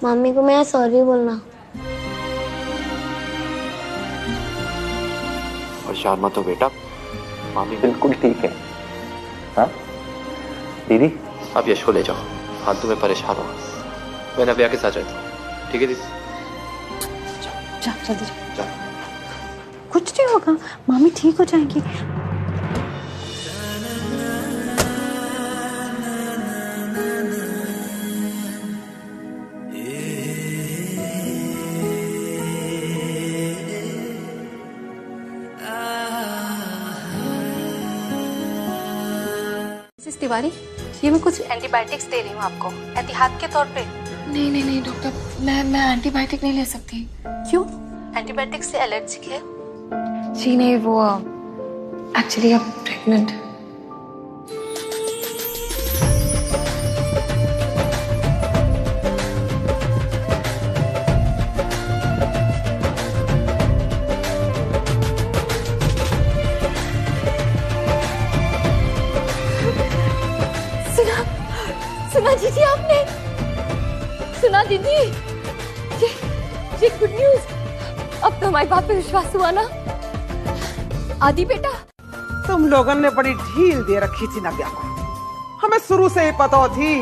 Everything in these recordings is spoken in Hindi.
मम्मी को मेरा सॉरी बोलना। और शर्मा तो बेटा, मामी बिल्कुल ठीक है। हाँ दीदी, आप यश को ले जाओ, फालतू में परेशान हो। मैं नव्या के साथ रहता हूँ, ठीक है दीदी? जा जल्दी जा। जा। कुछ नहीं होगा, मामी ठीक हो जाएंगी। मिसेस तिवारी, ये मैं कुछ एंटीबायोटिक्स दे रही हूँ आपको एहतियात के तौर पे। नहीं नहीं नहीं डॉक्टर, मैं एंटीबायोटिक नहीं ले सकती। क्यों? एंटीबायोटिक से एलर्जिक है? जी नहीं, वो एक्चुअली अब प्रेग्नेंट। सुना दीदी आपने? सुना दीदी? ये गुड न्यूज। अब तो हमारी बात पे विश्वास हुआ ना? आदि बेटा, तुम लोगों ने बड़ी ढील दे रखी थी नव्या को। हमें शुरू से ही पता थी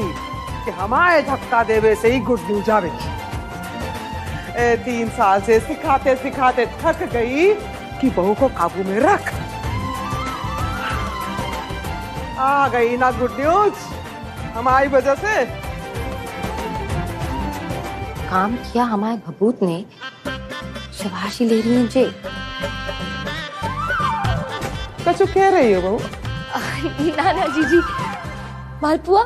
कि हमारे धक्का देवे से ही गुड न्यूज आवेगी। 3 साल से सिखाते सिखाते थक गई कि बहू को काबू में रख। आ गई ना गुड न्यूज हमारी वजह से। काम किया हमारे भभूत ने, शाबाशी ले रही हैं जे। कचू कह रही हो बहू? ना ना जीजी, मालपुआ।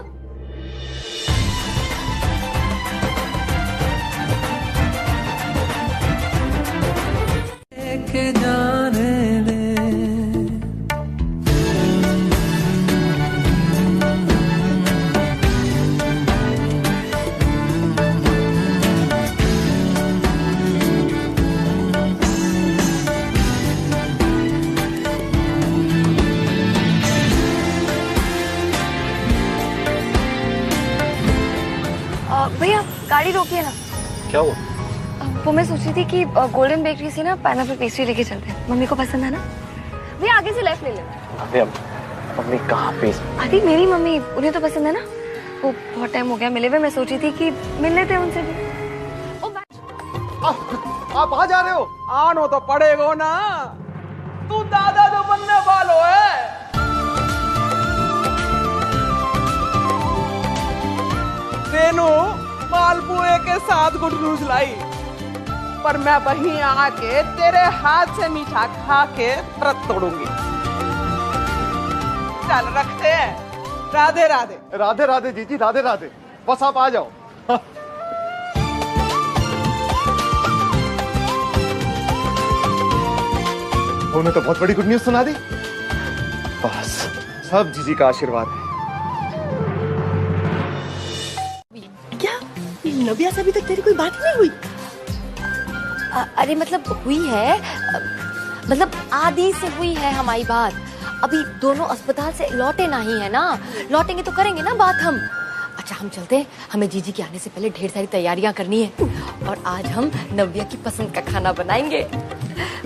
भैया गाड़ी रोकिए ना। क्या हुआ? वो मैं सोच रही थी कि गोल्डन बेकरी से ना पाइनएप्पल पेस्ट्री लेके चलते हैं, मम्मी को पसंद है ना। भैया आगे से लेफ्ट ले लेना। अबे अब मम्मी कहाँ पे? आदि मेरी मम्मी, उन्हें तो पसंद है ना। वो बहुत टाइम हो गया मिले हुए, मैं सोच रही थी कि मिल लेते हैं उनसे भी। आप कहाँ जा रहे हो? आनो तो पड़ेगा ना, तू दादा जो बनने वालो है। तेनू मालपुए के साथ गुड न्यूज लाई, पर मैं वहीं आके तेरे हाथ से मीठा खा के व्रत तोड़ूंगी। चल रखते हैं। राधे राधे। राधे राधे जीजी, राधे राधे। बस आप आ जाओ। उन्होंने तो बहुत बड़ी गुड न्यूज सुना दी। बस सब जीजी का आशीर्वाद है। क्या नव्या से अभी तक तेरी कोई बात नहीं हुई? अरे मतलब हुई है, मतलब आदि से हुई है हमारी बात। अभी दोनों अस्पताल से लौटे नहीं है ना, लौटेंगे तो करेंगे ना बात हम। अच्छा हम चलते हैं, हमें जीजी के आने से पहले ढेर सारी तैयारियां करनी है। और आज हम नव्या की पसंद का खाना बनाएंगे।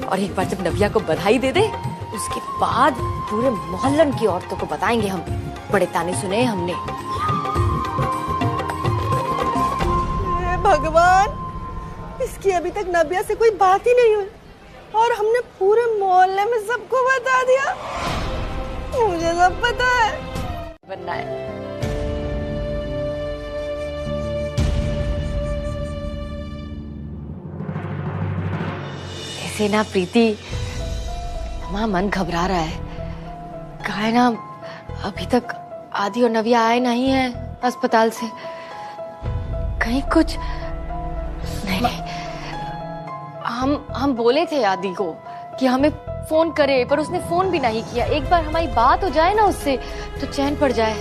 और एक बार जब नव्या को बधाई दे दे, उसके बाद पूरे मोहल्लन की औरतों को बताएंगे हम, बड़े ताने सुने हमने। भगवान, इसकी अभी तक नव्या से कोई बात ही नहीं हुई और हमने पूरे मोहल्ले में सबको बता दिया। मुझे सब पता है। बनना है। ऐसे ना प्रीति, हमारा मन घबरा रहा है। कहा है ना, अभी तक आदि और नव्या आए नहीं है अस्पताल से। कहीं कुछ नहीं। हम बोले थे आदि को कि हमें फोन करे, पर उसने फोन भी नहीं किया। एक बार हमारी बात हो जाए ना उससे तो चैन पड़ जाए।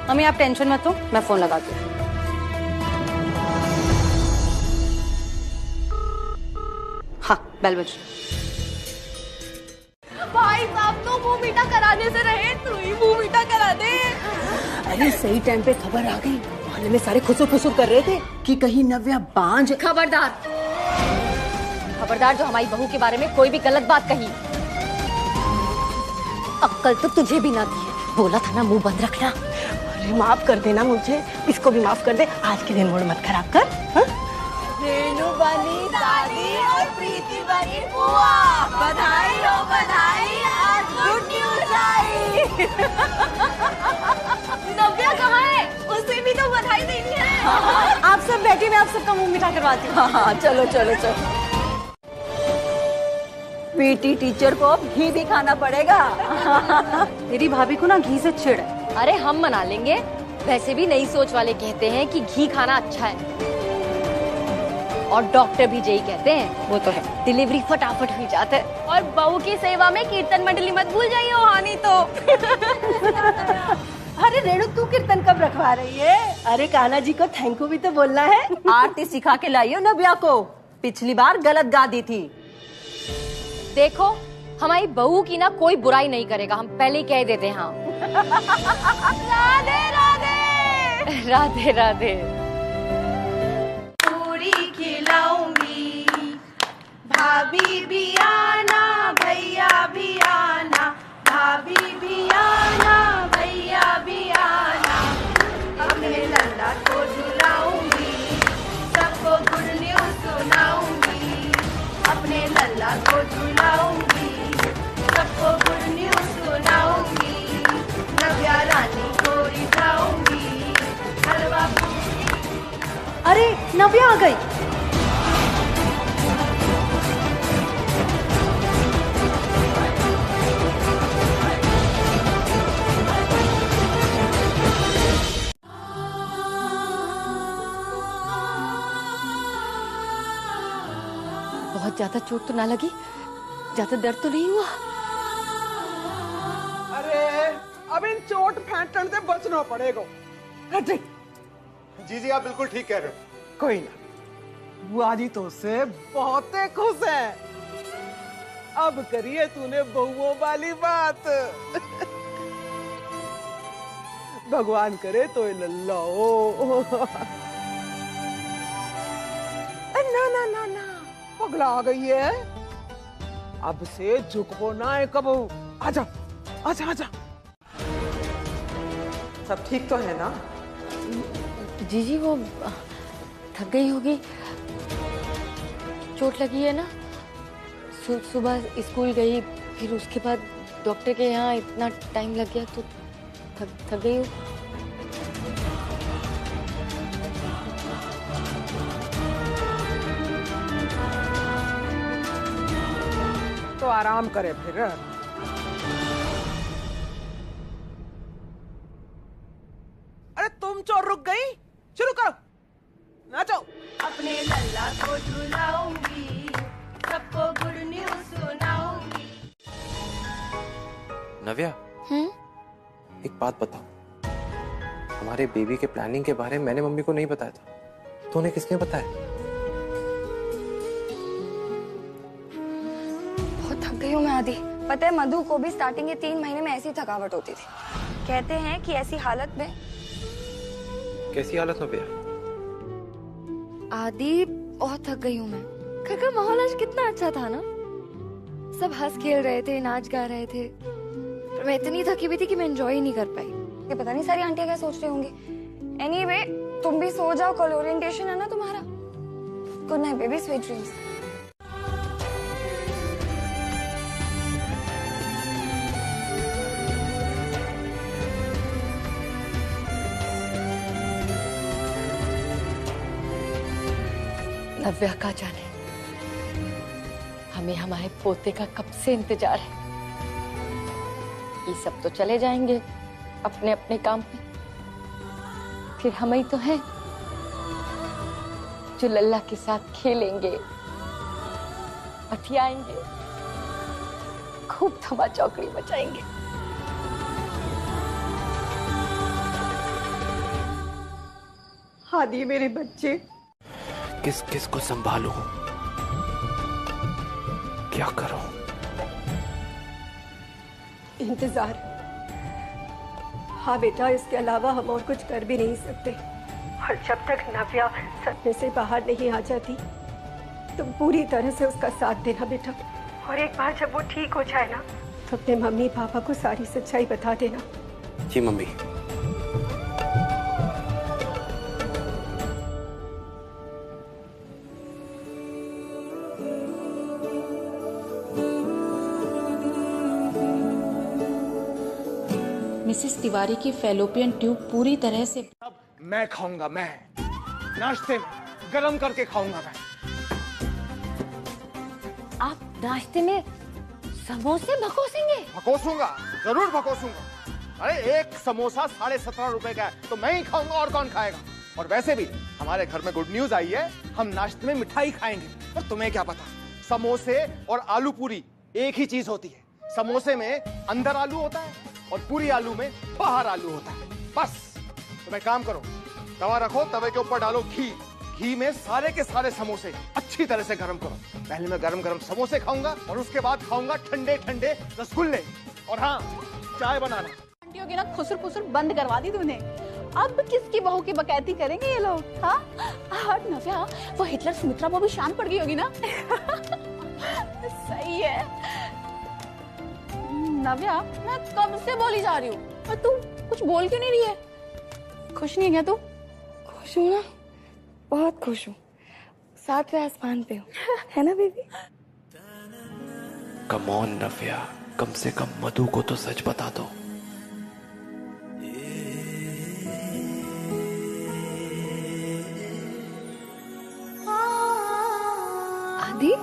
मम्मी आप टेंशन मत लो, मैं फोन लगाती हूँ। हाँ बेल बज। भाई साहब तो मुंह मीठा कराने से रहे, तू ही मुंह मीठा करा दे। अरे सही टाइम पे खबर आ गई, मोहल्ले में सारे खुसुर फुसुर कर रहे थे कि कहीं नव्या बांझ। खबरदार, खबरदार जो हमारी बहू के बारे में कोई भी गलत बात कही। अक्कल तो तुझे भी ना दी है, बोला था ना मुंह बंद रखना। अरे माफ कर देना मुझे, इसको भी माफ कर दे, आज के दिन मूड मत खराब कर। हाँ? रेणु बनी दादी और प्रीति बनी बुआ, बधाई हो बधाई, आज गुड न्यूज आई। नव्या कहाँ है? उसे भी तो बधाई देनी है। आप सब बैठे, मैं आप सबका मुंह मीठा करवाती हूँ। हाँ, चलो चलो चलो। पीटी टीचर को अब घी भी खाना पड़ेगा। तेरी भाभी को ना घी से चिढ़ है। अरे हम मना लेंगे, वैसे भी नई सोच वाले कहते हैं कि घी खाना अच्छा है, और डॉक्टर भी यही कहते हैं। वो तो है, डिलीवरी फटाफट हुई जाता है। और बहू की सेवा में कीर्तन मंडली मत भूल जाइए हानि तो। अरे रेणु, तू कीर्तन कब रखवा रही है? अरे कान्हा जी को थैंक यू भी तो बोलना है। आरती सिखा के लाइयो नव्या को, पिछली बार गलत गा दी थी। देखो, हमारी बहू की ना कोई बुराई नहीं करेगा, हम पहले ही कह देते हैं। हाँ। राधे राधे राधे राधे। पूरी खिलाऊंगी, भाभी भी आना, भैया भी आना, भाभी भी आना, भैया भी आना, अपने लल्ला को झुलाऊंगी, सबको गुड न्यूज सुनाऊंगी, अपने लल्ला को झुलाऊंगी, सबको गुड न्यूज सुनाऊंगी, नव्या रानी को रिझाऊंगी, हलवा पूरी। अरे नव्या आ गई। बहुत ज्यादा चोट तो ना लगी? ज्यादा दर्द तो नहीं हुआ? अरे अब इन चोट फेंटन से बचना पड़ेगा। हटे। जी आप बिल्कुल ठीक कह रहे हो। कोई ना, बुआ जी तो उससे बहुत खुश है। अब करिए तूने बहुओं वाली बात। भगवान करे तो लल्ला हो। ना ना ना ना, पगला आ गई है। अब से झुकबो ना है कब। आजा आजा आजा। सब ठीक तो है ना? जीजी वो थक गई होगी, चोट लगी है ना। सुबह स्कूल गई, फिर उसके बाद डॉक्टर के यहाँ इतना टाइम लग गया, तो थक गई हो। तो आराम करे फिर। अरे तुम चोर रुक गई, शुरू करो, नाचो। अपने लल्ला को झुलाऊंगी, सबको गुड न्यूज सुनाऊंगी। नव्या, एक बात बताओ, हमारे बेबी के प्लानिंग के बारे में मैंने मम्मी को नहीं बताया था, तो उन्हें किसने बताया? बहुत थक गई हूँ मैं आदि। पता है मधु को भी स्टार्टिंग के 3 महीने में ऐसी थकावट होती थी। कहते हैं कि ऐसी हालत में। कैसी हालत में भैया? आदि बहुत थक गई हूँ मैं। घर का माहौल आज कितना अच्छा था ना, सब हंस खेल रहे थे, नाच गा रहे थे, पर मैं इतनी थकी हुई थी कि मैं एंजॉय ही नहीं कर पाई। ये पता नहीं सारी आंटियां क्या सोच रही होंगी। एनीवे, तुम भी सो जाओ, कल ओरिएंटेशन है ना तुम्हारा। Good night baby, sweet dreams. Navya का जाने हमें हमारे पोते का कब से इंतजार है। ये सब तो चले जाएंगे अपने अपने काम पे, फिर हम ही तो हैं जो लल्ला के साथ खेलेंगे, पटियाएंगे, खूब धमा चौकड़ी मचाएंगे। आदि मेरे बच्चे, किस किस को संभालूं, क्या करूं? इंतजार। हाँ बेटा, इसके अलावा हम और कुछ कर भी नहीं सकते। और जब तक नव्या सपने से बाहर नहीं आ जाती तुम पूरी तरह से उसका साथ देना बेटा। और एक बार जब वो ठीक हो जाए ना तो अपने मम्मी पापा को सारी सच्चाई बता देना। जी मम्मी। मिसेस तिवारी की फेलोपियन ट्यूब पूरी तरह से मैं खाऊंगा, मैं नाश्ते में गरम करके खाऊंगा मैं। आप नाश्ते में समोसे भकोसेंगे? भकोसूंगा, जरूर भकोसूंगा। अरे एक समोसा 17.5 रुपए का है तो मैं ही खाऊंगा और कौन खाएगा। और वैसे भी हमारे घर में गुड न्यूज आई है, हम नाश्ते में मिठाई खाएंगे। और तुम्हें क्या पता, समोसे और आलू पूरी एक ही चीज होती है। समोसे में अंदर आलू होता है और पूरी आलू में बाहर आलू होता है। बस तुम एक काम करो, तवा रखो, तवे के ऊपर डालो घी, घी में सारे के सारे समोसे अच्छी तरह से गर्म करो। पहले मैं गरम गरम समोसे खाऊंगा और उसके बाद खाऊंगा ठंडे ठंडे रसगुल्ले। और हाँ, चाय बनाना। आंटियों की ना खुसर पुसर बंद करवा दी तूने। अब किसकी बहू की बकैती करेंगे ये लोग? हाँ और नव्या, वो हिटलर सुमित्रा वो भी शांत पड़ गई होगी ना। सही है नव्या, मैं कब से बोली जा रही हूँ और तू कुछ बोल क्यों नहीं रही है? खुश नहीं है क्या तू? खुश हूँ ना, बहुत खुश हूँ। 7वें आसमान पे हूँ, है ना बेबी? कम ऑन नव्या, कम से कम मधु को तो सच बता दो। आदि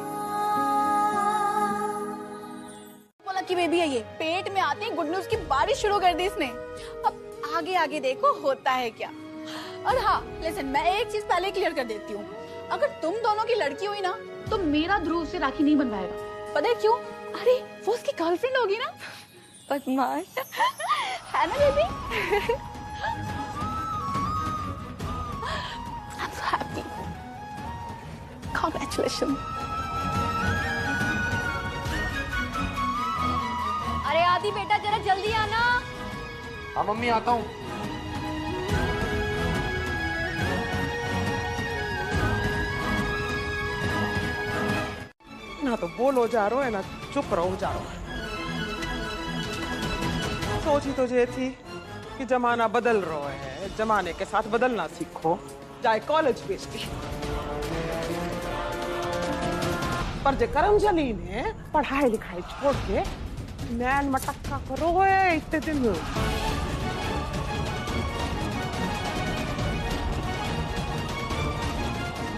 बोला कि बेबी है ये, पेट में आते ही गुड न्यूज की बारिश शुरू कर दी इसने। अब आगे आगे देखो होता है क्या। और हाँ लिसन, मैं एक चीज पहले क्लियर कर देती हूँ, अगर तुम दोनों की लड़की हुई ना तो मेरा ध्रुव से राखी नहीं बनवाएगा। पता है क्यों? अरे वो उसकी गर्लफ्रेंड होगी ना। बदमाश है ना baby? I'm so happy. Congratulations. अरे आदि बेटा जरा जल्दी आना। हाँ मम्मी, आता हूँ। ना तो बोलो जा रहा है ना चुप रहो जा रहा है। सोची तो ये थी कि जमाना बदल रहा है, जमाने के साथ बदलना सीखो, जाए कॉलेज भेजती। पर जे करमजली ने पढ़ाई लिखाई छोड़ के नैन मटक्का करो है इतने दिन।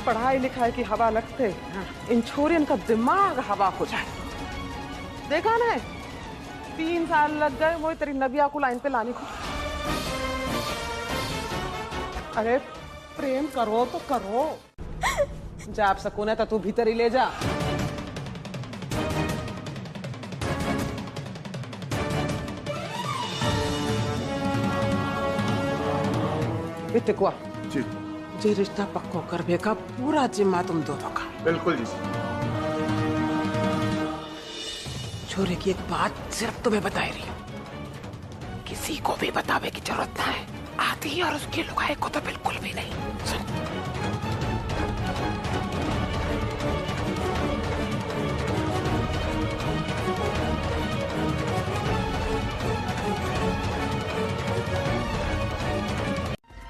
पढ़ाई लिखाई की हवा लगते इन छोरियन का दिमाग हवा हो जाए। देखा ना, 3 साल लग गए वो तेरी नबिया को लाइन पे लाने को। अरे प्रेम करो तो करो, जाप सकून है तो तू भीतर ही ले जा। बिटकुआ जी, जे रिश्ता पक्को करने का पूरा जिम्मा तुम दोनों का। बिल्कुल जी। छोरे की एक बात सिर्फ तुम्हें बताई रही हूँ, किसी को भी बतावे की जरूरत ना है। आदि और उसके लुगाई को तो बिल्कुल भी नहीं।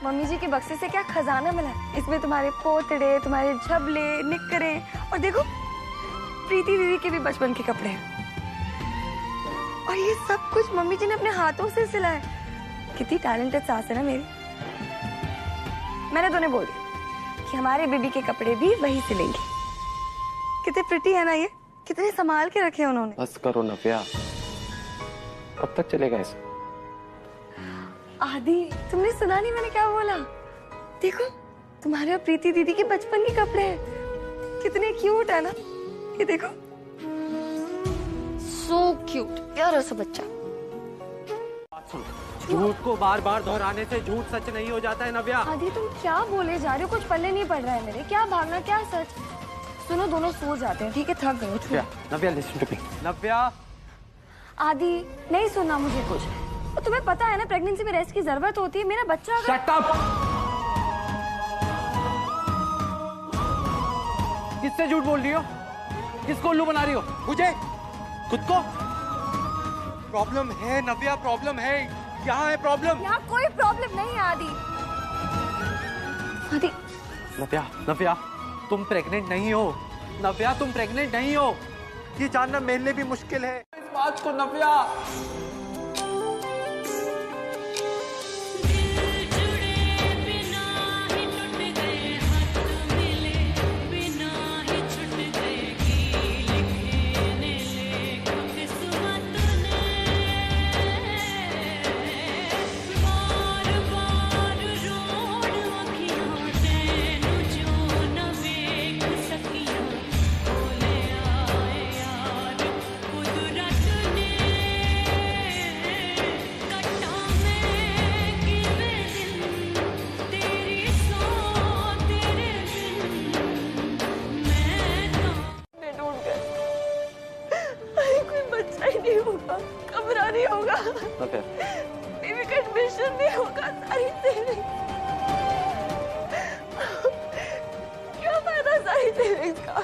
मम्मी जी के बक्से से क्या खजाना मिला। इसमें तुम्हारे पोतड़े, तुम्हारे झबले, निक्करे और देखो प्रीति दीदी के भी बचपन के कपड़े हैं। और ये सब कुछ मम्मी जी ने अपने हाथों से सिला है। कितनी टैलेंटेड सास है ना मेरी। मैंने तो उन्हें बोल दिया कि हमारे बेबी के कपड़े भी वही सिलेंगे। कितने प्रिटी है ना ये, कितने संभाल के रखे उन्होंने। बस करो नव्या, कब तक चलेगा ऐसे? आदि तुमने सुना नहीं मैंने क्या बोला? देखो तुम्हारे और प्रीति दीदी के बचपन के कपड़े हैं, कितने क्यूट है ना। ये देखो, सो क्यूट, प्यारा सा बच्चा। झूठ को बार बार दोहराने से झूठ सच नहीं हो जाता है नव्या। आदि तुम क्या बोले जा रहे हो? कुछ पल्ले नहीं पड़ रहा है मेरे। क्या भागना क्या सच। सुनो दोनों सो जाते हैं, ठीक है? थक गए। नव्या लिसन टू मी। नव्या। आदि नहीं सुनना मुझे कुछ। और तुम्हें पता है ना प्रेगनेंसी में रेस्ट की जरूरत होती है। मेरा बच्चा शट अप। किससे झूठ बोल रही हो? किसको उल्लू बना रही हो? मुझे? खुद को? प्रॉब्लम है नव्या, प्रॉब्लम है। यहाँ है प्रॉब्लम। यहाँ कोई प्रॉब्लम नहीं है आदि। आदि नव्या, नव्या तुम प्रेग्नेंट नहीं हो। नव्या तुम प्रेग्नेंट नहीं हो, ये जानना मेरे लिए भी मुश्किल है इस बात को। नव्या कमरा नहीं होगा, okay. बेबी का एडमिशन नहीं होगा, सारी सेविंग क्या फायदा सारी सेविंग्स का?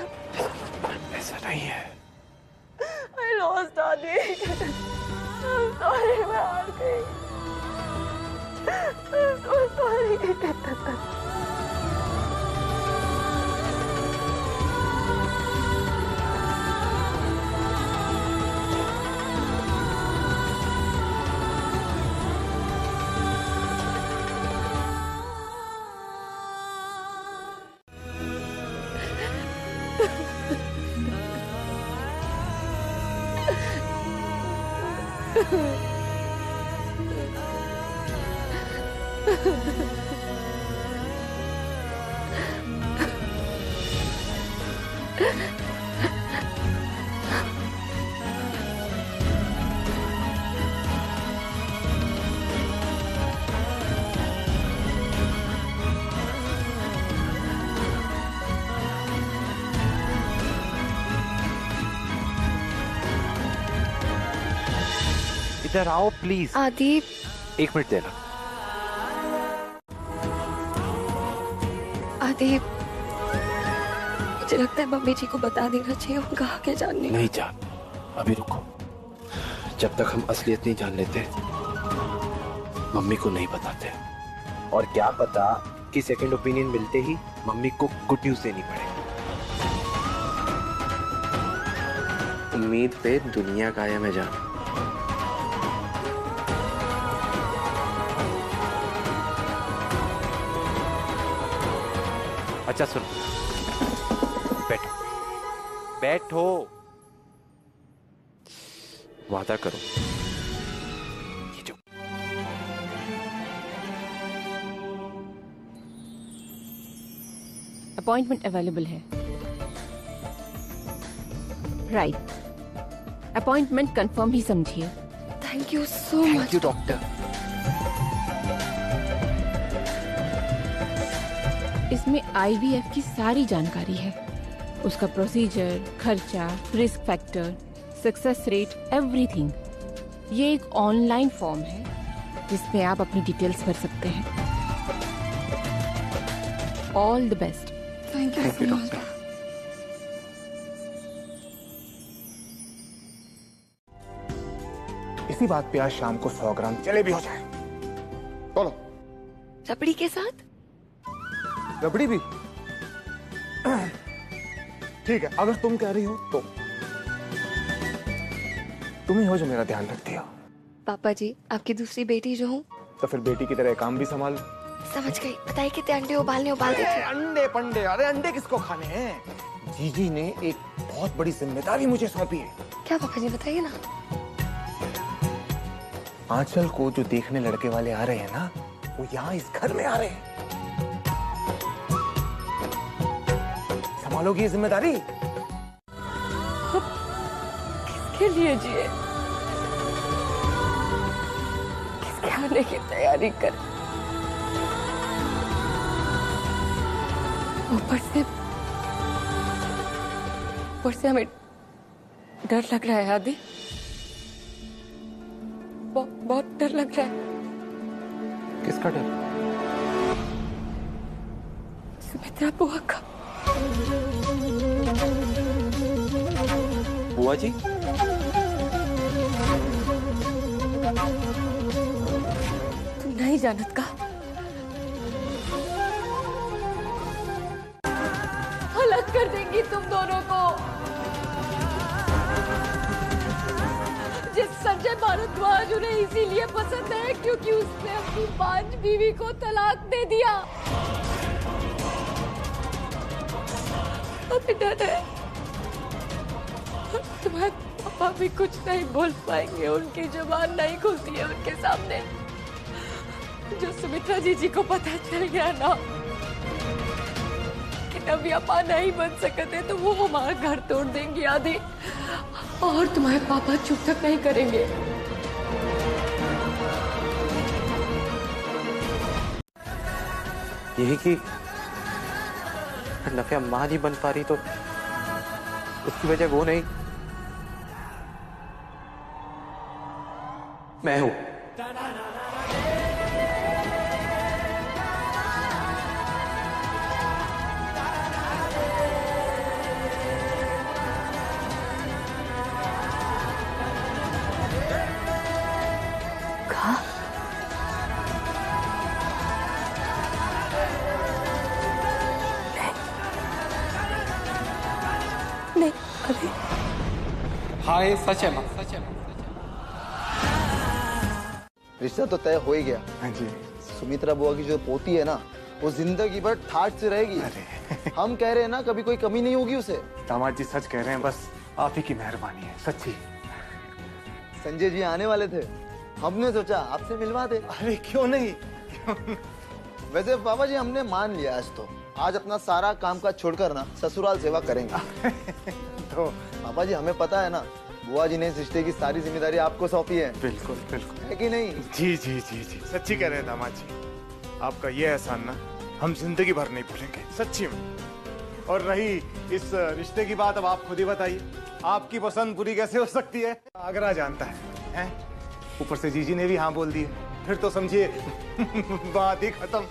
ऐसा नहीं है। I lost आदि। I'm sorry, मैं हार गई। I'm so sorry। इधर आओ प्लीज। आदि 1 मिनट देना। आदि मुझे लगता है मम्मी जी को बता देना चाहिए, उनका आगे जानने। नहीं जान, अभी रुको। जब तक हम असलियत नहीं जान लेते मम्मी को नहीं बताते। और क्या पता कि सेकंड ओपिनियन मिलते ही मम्मी को गुड न्यूज देनी पड़े। उम्मीद पे दुनिया कायम है जान। अच्छा सुनो, बैठो बैठो, वादा करो ये जो अपॉइंटमेंट अवेलेबल है। राइट, अपॉइंटमेंट कंफर्म ही समझिए। Thank you so much. Thank you doctor. इसमें IVF की सारी जानकारी है, उसका प्रोसीजर, खर्चा, risk factor, success rate, everything. ये एक ऑनलाइन फॉर्म है जिसमें आप अपनी डिटेल्स भर सकते हैं। All the best. Thank you so much. इसी बात पे आज शाम को 100 ग्राम जलेबी हो जाए। बोलो। रबड़ी के साथ? रबड़ी भी ठीक है, अगर तुम कह रही हो तो। तुम ही हो जो मेरा ध्यान रखती हो। पापा जी, आपकी दूसरी बेटी जो हूँ, तो फिर बेटी की तरह काम भी संभाल। समझ गई। बताइए कितने अंडे उबाल देते। अंडे पंडे, अरे अंडे किसको खाने हैं? जीजी ने एक बहुत बड़ी जिम्मेदारी मुझे सौंपी है। क्या पापा जी, बताइए ना। आंचल को जो देखने लड़के वाले आ रहे हैं ना, वो यहाँ इस घर में आ रहे हैं। संभालोगी ये जिम्मेदारी? किसके लिए जिए, किसके आने की तैयारी कर। ऊपर से हमें डर लग रहा है आदि, बहुत डर लग रहा है। किसका डर? सुमित्रा बुआ का। बुआ जी, तुम नहीं जानत का अलग कर देंगी तुम दोनों को। जिस संजय भारद्वाज उन्हें इसीलिए पसंद है क्योंकि उसने अपनी 5 बीवी को तलाक दे दिया। अभी डर है तुम्हारे पापा भी कुछ नहीं बोल पाएंगे, उनकी जुबान नहीं खुलती है उनके सामने। जो सुमित्रा जी को पता चल गया ना कि नव्या पा नहीं बन सकते तो वो हमारा घर तोड़ देंगी आदि, और तुम्हारे पापा चुप तक नहीं करेंगे। यही कि नव्या मां नहीं बन पा रही तो उसकी वजह वो नहीं, मैं हूं। नहीं अभी हाँ ये सच है मां, सच है। रिश्ता तो तय हो ही गया। हाँ जी। सुमित्रा बुआ की जो पोती है ना वो जिंदगी भर ठाट से रहेगी। हम कह रहे हैं ना कभी कोई कमी नहीं होगी उसे। दामाद जी सच कह रहे हैं, बस आप ही की मेहरबानी है, सच्ची। संजय जी आने वाले थे, हमने सोचा आपसे मिलवा दे। अरे क्यों नहीं, वैसे पापा जी हमने मान लिया आज तो, आज अपना सारा काम काज छोड़कर ना ससुराल सेवा करेंगे। तो पापा जी हमें पता है ना बुआ जी ने इस रिश्ते की सारी जिम्मेदारी आपको सौंपी है। बिल्कुल बिल्कुल, है कि नहीं? जी जी जी जी, सच्ची कह रहे हैं दामाद जी। आपका ये एहसान ना हम जिंदगी भर नहीं भूलेंगे, सच्ची में। और रही इस रिश्ते की बात, अब आप खुद ही बताइए, आपकी पसंद पूरी कैसे हो सकती है? आगरा जानता है? ऊपर से जीजी ने भी हाँ बोल दी, फिर तो समझिए बात ही खत्म।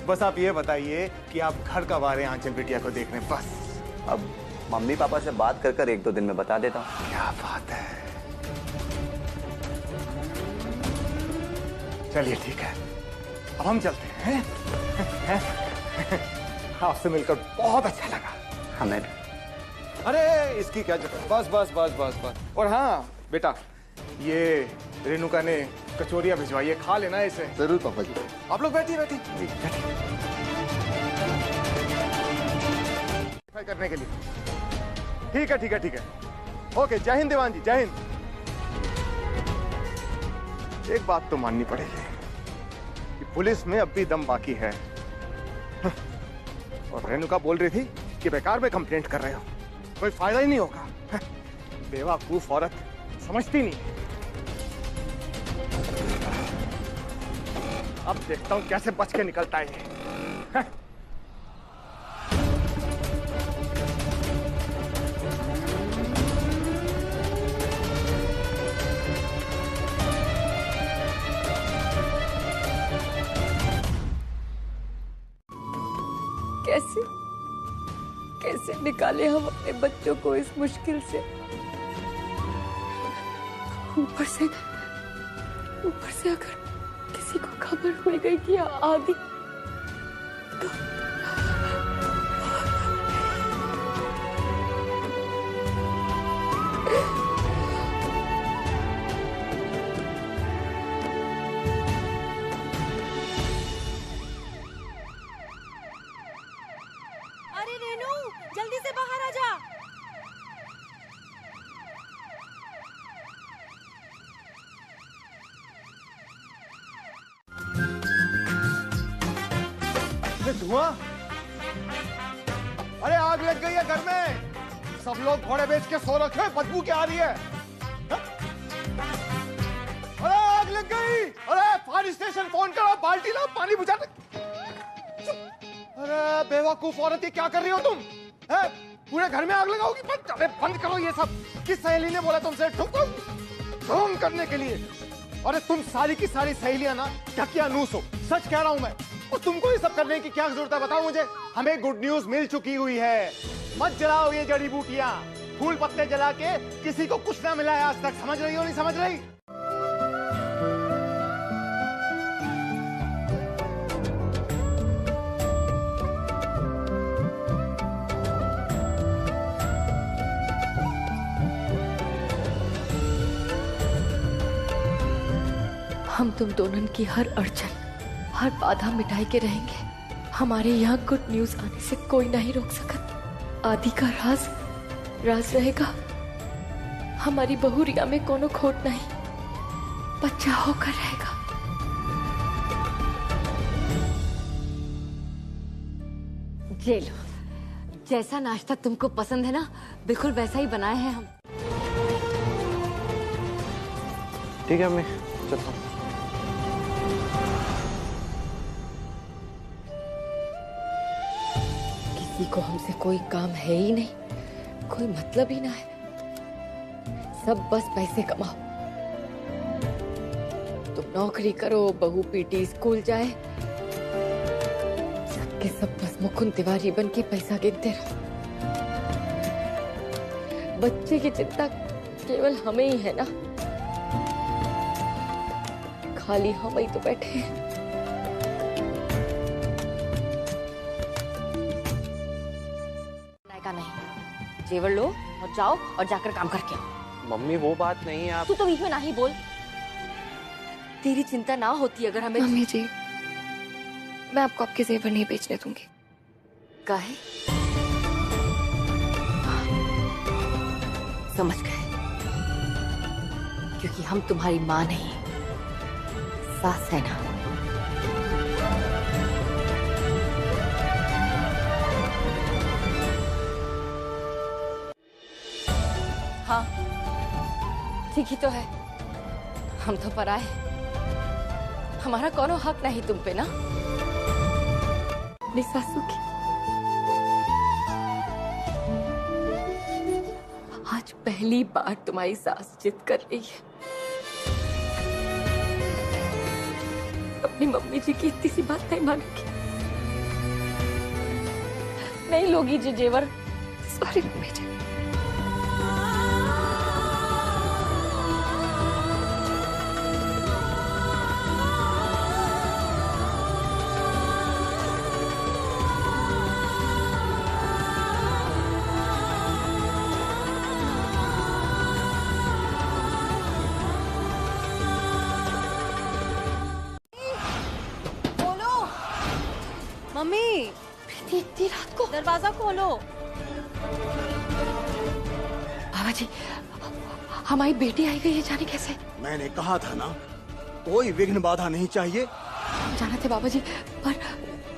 बस आप ये बताइए कि आप घर कब आ रहे हैं आंचल बिटिया को देखने, बस। अब मम्मी पापा से बात कर कर 1-2 दिन में बता देता हूँ। क्या बात है, चलिए ठीक है, अब हम चलते हैं। आपसे मिलकर बहुत अच्छा लगा हमें। अरे इसकी क्या जरूरत, बस बस बस बस बस। और हाँ बेटा, ये रेणुका ने कचौरियां भिजवाई है, खा लेना इसे। जरूर पापा जी। आप लोग बैठिए बैठिए करने के लिए। ठीक है ठीक है ठीक है, ओके। जय हिंद दीवान जी, जय हिंद। एक बात तो माननी पड़ेगी कि पुलिस में अब भी दम बाकी है। और रेणुका बोल रही थी कि बेकार में कंप्लेंट कर रहे हो, कोई फायदा ही नहीं होगा। बेवकूफ औरत, समझती नहीं। अब देखता हूं कैसे बच के निकलता है ये। कैसे निकाले हम अपने बच्चों को इस मुश्किल से। ऊपर से अगर किसी को खबर हो गई कि आदि तो अरे रेनू, जल्दी से बाहर आ जा। धुआं, अरे आग लग गई है घर में, सब लोग घोड़े बेच के सो रखे, बदबू क्या आ रही है? अरे आग लग गई, अरे फायर स्टेशन फोन करो, बाल्टी लाओ, पानी बुझा। अरे बेवकूफ औरत, ये क्या कर रही हो तुम? है? पूरे घर में आग लगाओगी? अरे बंद करो ये सब। किस सहेली ने बोला तुमसे ढूंढ करने के लिए? अरे तुम सारी की सारी सहेलियां ना ढकिया नूस हो, सच कह रहा हूं मैं। और तुमको ये सब करने की क्या जरूरत है, बताओ मुझे। हमें गुड न्यूज मिल चुकी हुई है। मत जलाओ ये जड़ी बूटियां, फूल पत्ते जला के किसी को कुछ ना मिला है आज तक। समझ रही हो नहीं समझ रही? हम तुम दोनों की हर अड़चन, हर बाधा मिटाई के रहेंगे। हमारे यहाँ गुड न्यूज आने से कोई नहीं रोक सकता। आदि का राज राज रहेगा। हमारी बहू रिया में कोनो खोट नहीं, बच्चा होकर रहेगा। ये लो, जैसा नाश्ता तुमको पसंद है ना, बिल्कुल वैसा ही बनाए हैं हम। ठीक है मैं चलता हूँ। किसी को हमसे कोई काम है ही नहीं, कोई मतलब ही ना है। सब बस पैसे कमाओ। तुम नौकरी करो, बहू पीटी स्कूल जाए, सबके सब बस मुकुंद तिवारी बन के पैसा गिनते रहो। बच्चे की चिंता केवल हमें ही है ना, खाली हम ही तो बैठे हैं। का नहीं, जेवर लो और जाओ और जाकर काम करके आओ। मम्मी वो बात नहीं है। आप तू तो बीच में ना ही बोल। तेरी चिंता ना होती अगर हमें। मम्मी जी, मैं आपको आपके जेवर नहीं बेचने दूंगी। काहे? समझ गए, क्योंकि हम तुम्हारी माँ नहीं, सास है ना। हाँ ठीक ही तो है, हम तो पराए, हमारा कोनो हक नहीं तुम पे ना। अपनी सासू की आज पहली बार तुम्हारी सास जिद कर रही है। अपनी मम्मी जी की इतनी सी बात नहीं मानेगी, नहीं लोगी जी जेवर। सॉरी मम्मी जी। मम्मी, इतनी रात को दरवाजा खोलो। बाबा जी, हमारी बेटी आई गई है, जाने कैसे? मैंने कहा था ना, कोई विघ्न बाधा नहीं चाहिए। जाना थे बाबा जी, पर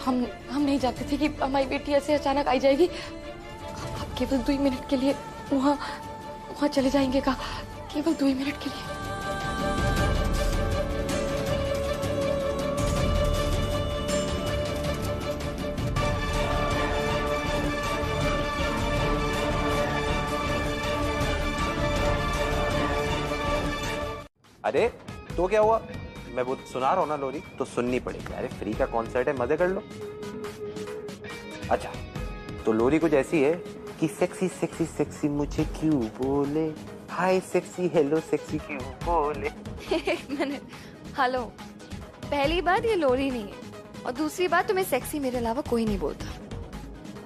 हम नहीं जानते थे कि हमारी बेटी ऐसे अचानक आई जाएगी। आप केवल 2 मिनट के लिए वहाँ चले जाएंगे का, केवल 2 मिनट के लिए। अरे तो क्या हुआ? मैं वो सुना रहा हूँ ना लोरी, तो सुननी पड़ेगी। अरे फ्री का कॉन्सर्ट है, मजे कर लो। अच्छा तो लोरी कुछ ऐसी है कि सेक्सी सेक्सी सेक्सी मुझे क्यों बोले, हाय सेक्सी हेलो सेक्सी क्यों बोले। एक मिनट, हेलो। पहली बात ये लोरी नहीं है, और दूसरी बात तुम्हें सेक्सी मेरे अलावा कोई नहीं बोलता।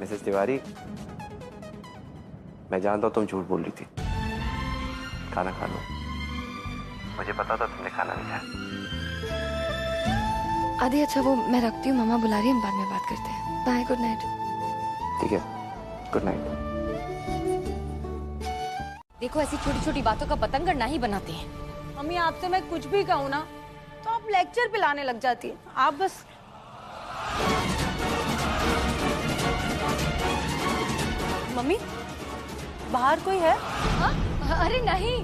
मिसेस तिवारी, मैं जानता हूँ तुम झूठ बोल रही थी। खाना खा लो, मुझे पता था तुमने खाना नहीं खाया। आदि अच्छा वो मैं रखती हूँ, मामा बुला रही है, हम बाद में बात करते हैं। Bye, good night. ठीक है, गुड नाइट। देखो ऐसी छोटी छोटी बातों का पतंग ना ही बनाते हैं। मम्मी आपसे मैं कुछ भी कहूँ ना तो आप लेक्चर पिलाने लग जाती है। आप बस मम्मी, बाहर कोई है? हाँ? अरे नहीं,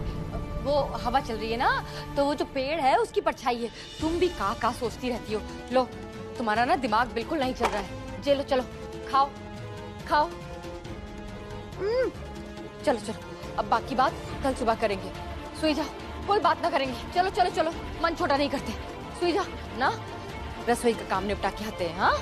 वो हवा चल रही है ना, तो वो जो पेड़ है उसकी परछाई है। तुम भी का सोचती रहती हो। लो, तुम्हारा ना दिमाग बिल्कुल नहीं चल रहा है। जे लो, चलो खाओ खाओ। चलो चलो, अब बाकी बात कल सुबह करेंगे। सोई जाओ, कोई बात ना करेंगे। चलो चलो चलो, मन छोटा नहीं करते। सोई जाओ ना, रसोई का काम निपटा के आते हैं। हाँ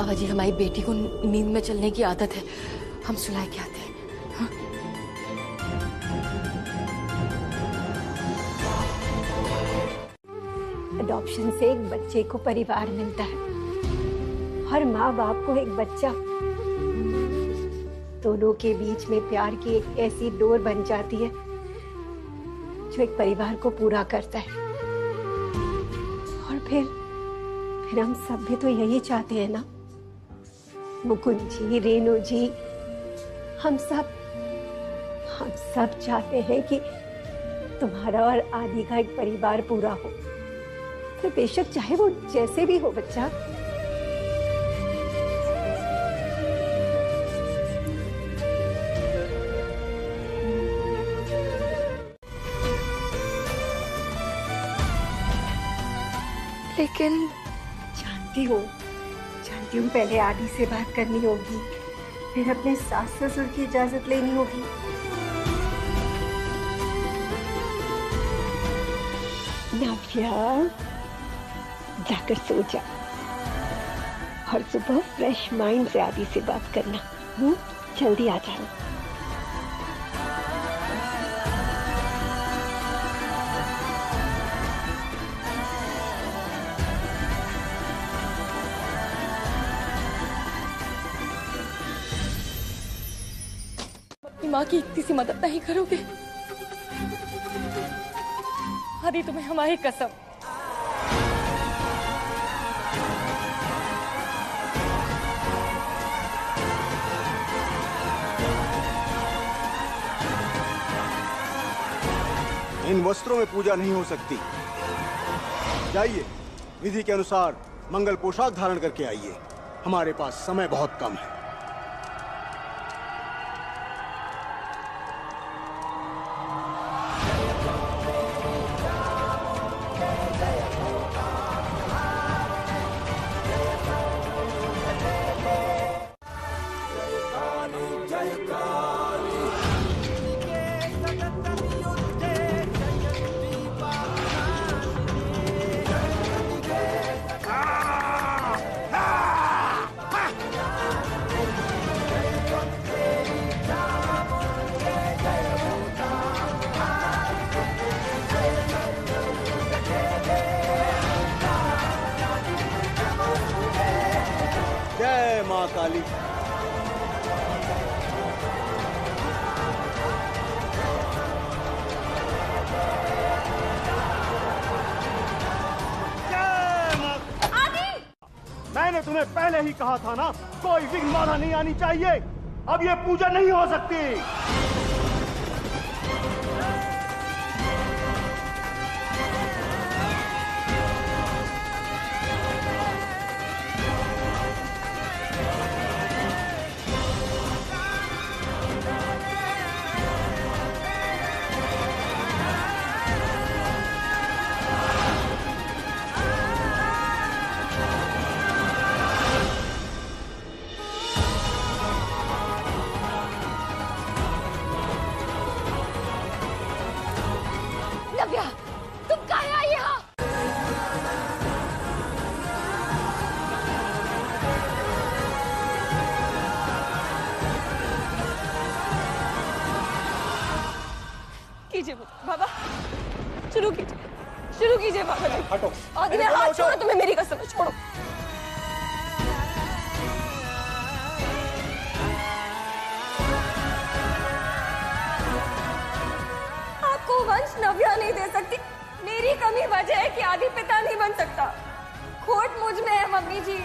बाबा जी, हमारी बेटी को नींद में चलने की आदत है, हम सुलाए के आते हैं। हाँ? अडॉप्शन से एक बच्चे को परिवार मिलता है, हर माँ बाप को एक बच्चा दोनों के बीच में प्यार की एक ऐसी डोर बन जाती है जो एक परिवार को पूरा करता है। और फिर हम सब भी तो यही चाहते हैं ना, मुकुंद जी, रेणु जी, हम सब चाहते हैं कि तुम्हारा और आदि का एक परिवार पूरा हो, फिर बेशक चाहे वो जैसे भी हो बच्चा। लेकिन जानती हूँ पहले आदि से बात करनी होगी, फिर अपने सास ससुर की इजाजत लेनी होगी। नव्या, जाकर सो जा और सुबह फ्रेश माइंड से आदि से बात करना। जल्दी आ जाना। माँ की इतनी सी मदद नहीं करोगे? आदि, तुम्हें हमारी कसम। इन वस्त्रों में पूजा नहीं हो सकती। जाइए, विधि के अनुसार मंगल पोशाक धारण करके आइए, हमारे पास समय बहुत कम है। जय मां काली। मैंने तुम्हें पहले ही कहा था ना, कोई विघ्न बाधा नहीं आनी चाहिए। अब ये पूजा नहीं हो सकती। नव्या, तुम कहाँ आई यहाँ? कीजिए बाबा, शुरू कीजिए बाबा जी। हटो। आदि, मेरा हाथ छोड़ो, तुम्हें मेरी कसम है, छोड़ो। आपको वंश नव्या नहीं दे सकती। मेरी कमी वजह है कि आदि पिता नहीं बन सकता। खोट मुझ में है मम्मी जी।